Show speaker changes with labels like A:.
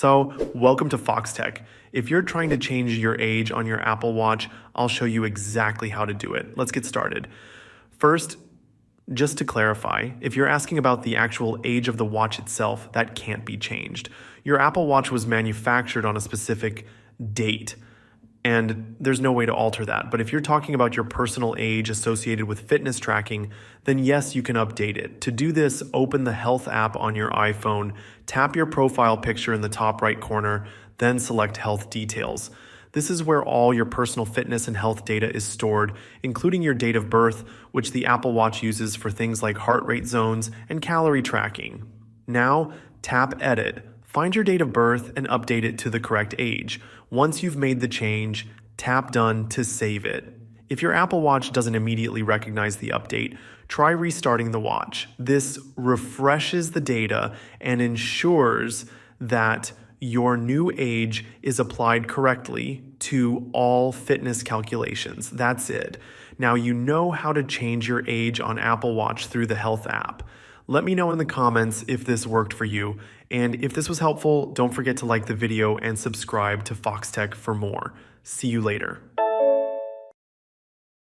A: So, welcome to Foxtecc. If you're trying to change your age on your Apple Watch, I'll show you exactly how to do it. Let's get started. First, just to clarify, if you're asking about the actual age of the watch itself, that can't be changed. Your Apple Watch was manufactured on a specific date, and there's no way to alter that. But if you're talking about your personal age associated with fitness tracking, then yes, you can update it. To do this, open the Health app on your iPhone, tap your profile picture in the top right corner, then select Health Details. This is where all your personal fitness and health data is stored, including your date of birth, which the Apple Watch uses for things like heart rate zones and calorie tracking. Now, tap Edit. Find your date of birth and update it to the correct age. Once you've made the change, tap Done to save it. If your Apple Watch doesn't immediately recognize the update, try restarting the watch. This refreshes the data and ensures that your new age is applied correctly to all fitness calculations. That's it. Now you know how to change your age on Apple Watch through the Health app. Let me know in the comments if this worked for you, and if this was helpful, don't forget to like the video and subscribe to Foxtecc for more. See you later.